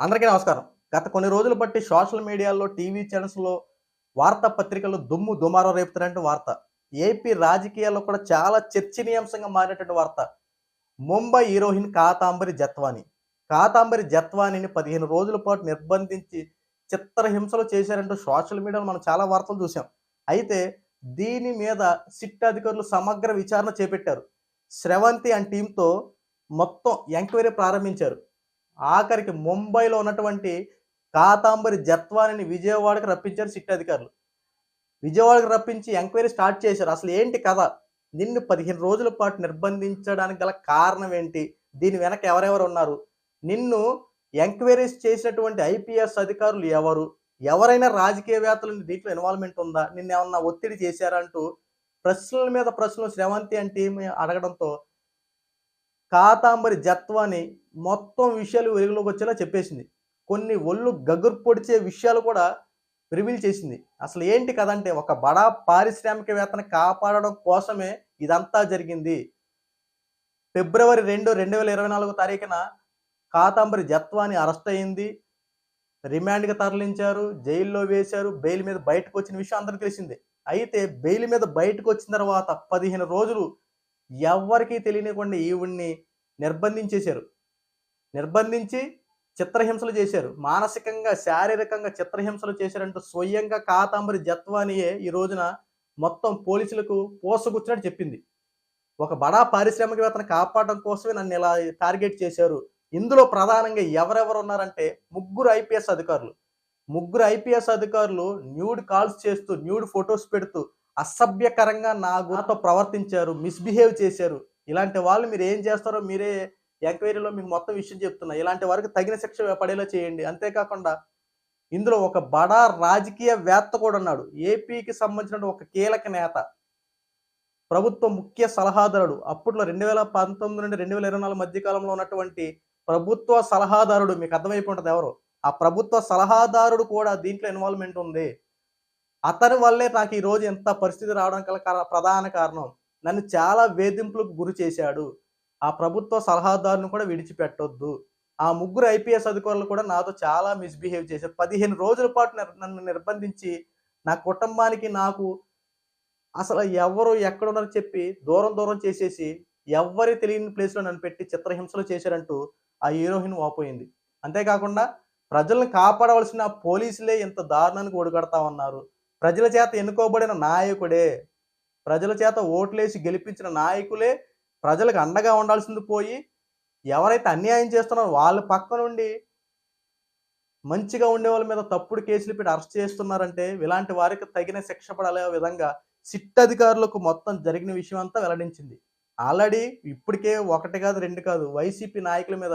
అందరికీ నమస్కారం. గత కొన్ని రోజులు బట్టి సోషల్ మీడియాలో, టీవీ ఛానల్స్‌లో, వార్తాపత్రికల్లో దుమ్ము దుమారం రేపుతున్నటువంటి వార్త. ఏపీ రాజకీయాల్లో కూడా చాలా చర్చనీయాంశంగా మారినటువంటి వార్త. ముంబై హీరోయిన్ కాతాంబరి జత్వాని. కాతాంబరి జత్వానిని 15 రోజుల పాటు నిర్బంధించి చిత్రహింసలు చేశారంటూ సోషల్ మీడియాలో మనం చాలా వార్తలు చూసాం. అయితే దీని మీద సిట్ అధికారులు సమగ్ర విచారణ చేపట్టారు. స్రవంతి అండ్ టీమ్‌తో మొత్తం ఎంక్వైరీ ప్రారంభించారు. ఆఖరికి ముంబైలో ఉన్నటువంటి కాతాంబరి జత్వానిని విజయవాడకి రప్పించారు సిట్ అధికారులు. విజయవాడకి రప్పించి ఎంక్వైరీ స్టార్ట్ చేశారు. అసలు ఏంటి కథ? నిన్ను 15 రోజుల పాటు నిర్బంధించడానికి గల కారణం ఏంటి? దీని వెనక ఎవరెవరు ఉన్నారు? నిన్ను ఎంక్వైరీస్ చేసినటువంటి ఐపీఎస్ అధికారులు ఎవరు? ఎవరైనా రాజకీయవేత్తలు దీంట్లో ఇన్వాల్వ్‌మెంట్ ఉందా? నిన్నేమన్నా ఒత్తిడి చేశారా? అంటూ ప్రశ్నల మీద ప్రశ్నలు స్రవంతి అండ్ టీమ్ అడగడంతో కాతాంబరి జత్వాని మొత్తం విషయాలు వెలుగులోకి వచ్చేలా చెప్పేసింది. కొన్ని ఒళ్ళు గగురు పొడిచే విషయాలు కూడా రివీల్ చేసింది. అసలు ఏంటి కథ అంటే ఒక బడా పారిశ్రామికవేత్తని కాపాడడం కోసమే ఇదంతా జరిగింది. ఫిబ్రవరి 2, 2024 తారీఖున కాతాంబరి జత్వాని అరెస్ట్ అయింది. రిమాండ్‌కి తరలించారు. జైల్లో వేశారు. బెయిల్ మీద బయటకొచ్చిన విషయం అందరికీ తెలిసిందే. అయితే బెయిల్ మీద బయటకొచ్చిన తర్వాత 15 రోజులు ఎవ్వరికీ తెలియనివ్వకుండా ఈవిడ్ని నిర్బంధించేశారు. నిర్బంధించి చిత్రహింసలు చేశారు. మానసికంగా, శారీరకంగా చిత్రహింసలు చేశారంటూ స్వయంగా కాతాంబరి జత్వానియే ఈ రోజున మొత్తం పోలీసులకు పూసగుచ్చినట్టు చెప్పింది. ఒక బడా పారిశ్రామికవేత్తని కాపాడడం కోసమే నన్నిలా టార్గెట్ చేశారు. ఇందులో ప్రధానంగా ఎవరెవరు ఉన్నారంటే ముగ్గురు ఐపీఎస్ అధికారులు. ముగ్గురు ఐపీఎస్ అధికారులు న్యూడ్ కాల్స్ చేస్తూ, న్యూడ్ ఫోటోస్ పెడుతూ అసభ్యకరంగా నాతో ప్రవర్తించారు. మిస్‌బిహేవ్ చేశారు. ఇలాంటి వాళ్ళు మీరేం చేస్తారో మీరే ఎంక్వైరీలో మీకు మొత్తం విషయం చెప్తున్నా. ఇలాంటి వారికి తగిన శిక్ష పడేలా చేయండి. అంతేకాకుండా ఇందులో ఒక బడా రాజకీయవేత్త కూడా ఉన్నాడు. ఏపీకి సంబంధించిన ఒక కీలక నేత. ప్రభుత్వ ముఖ్య సలహాదారుడు. అప్పట్లో 2019 నుండి 2024 మధ్య కాలంలో ఉన్నటువంటి ప్రభుత్వ సలహాదారుడు మీకు అర్థమైపోయి ఉంటది ఎవరో. ఆ ప్రభుత్వ సలహాదారుడు కూడా దీంట్లో ఇన్వాల్వ్‌మెంట్ ఉంది. అతని వల్లే నాకు ఈ రోజు ఇంత పరిస్థితి రావడానికి గల ప్రధాన కారణం. నన్ను చాలా వేధింపులకు గురి చేశాడు. ఆ ప్రభుత్వ సలహాదారుని కూడా విడిచిపెట్టొద్దు. ఆ ముగ్గురు ఐపీఎస్ అధికారులు కూడా నాతో చాలా మిస్‌బిహేవ్ చేశారు. 15 రోజుల పాటు నన్ను నిర్బంధించి నా కుటుంబానికి, నాకు అసలు ఎవరు ఎక్కడున్నారో చెప్పి దూరం దూరం చేసేసి, ఎవ్వరి తెలియని ప్లేస్‌లో నన్ను పెట్టి చిత్రహింసలు చేశారంటూ ఆ హీరోయిన్ వాపోయింది. అంతేకాకుండా ప్రజల్ని కాపాడవలసిన పోలీసులే ఇంత దారుణానికి ఒడిగడతా ఉన్నారు. ప్రజల చేత ఎన్నుకోబడిన నాయకుడే, ప్రజల చేత ఓట్లేసి గెలిపించిన నాయకులే ప్రజలకు అండగా ఉండాల్సింది పోయి, ఎవరైతే అన్యాయం చేస్తున్నారో వాళ్ళ పక్క నుండి మంచిగా ఉండేవాళ్ళ మీద తప్పుడు కేసులు పెట్టి అరెస్ట్ చేస్తున్నారంటే, ఇలాంటి వారికి తగిన శిక్ష పడాలే విధంగా సిట్ అధికారులకు మొత్తం జరిగిన విషయం అంతా వెల్లడించింది. ఆల్రెడీ ఇప్పటికే 1 కాదు, 2 కాదు వైసీపీ నాయకుల మీద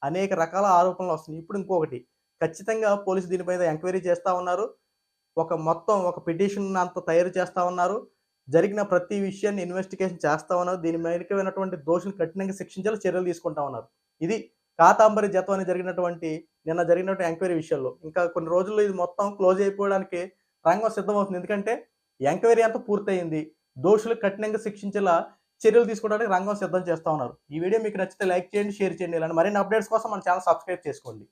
అనేక రకాల ఆరోపణలు వస్తున్నాయి. ఇప్పుడు ఇంకొకటి ఖచ్చితంగా పోలీసులు దీని మీద ఎంక్వైరీ చేస్తా ఉన్నారు. మొత్తం ఒక పిటిషన్ అంతా తయారు చేస్తా ఉన్నారు. జరిగిన ప్రతి విషయాన్ని ఇన్వెస్టిగేషన్ చేస్తా ఉన్నారు. దీని మేరకమైనటువంటి దోషులను కఠినంగా శిక్షించేలా చర్యలు తీసుకుంటా ఉన్నారు. ఇది కాతాంబరి జత్వాని నిన్న జరిగినటువంటి ఎంక్వైరీ విషయంలో. ఇంకా కొన్ని రోజుల్లో ఇది మొత్తం క్లోజ్ అయిపోవడానికి రంగం సిద్ధమవుతుంది. ఎందుకంటే ఎంక్వైరీ అంతా పూర్తయింది. దోషులకు కఠినంగా శిక్షించేలా చర్యలు తీసుకోవడానికి రంగం సిద్ధం చేస్తా ఉన్నారు. ఈ వీడియో మీకు నచ్చితే లైక్ చేయండి, షేర్ చేయండి. ఇలాంటి మరిన్ని అప్డేట్స్ కోసం మన ఛానెల్ సబ్స్క్రైబ్ చేసుకోండి.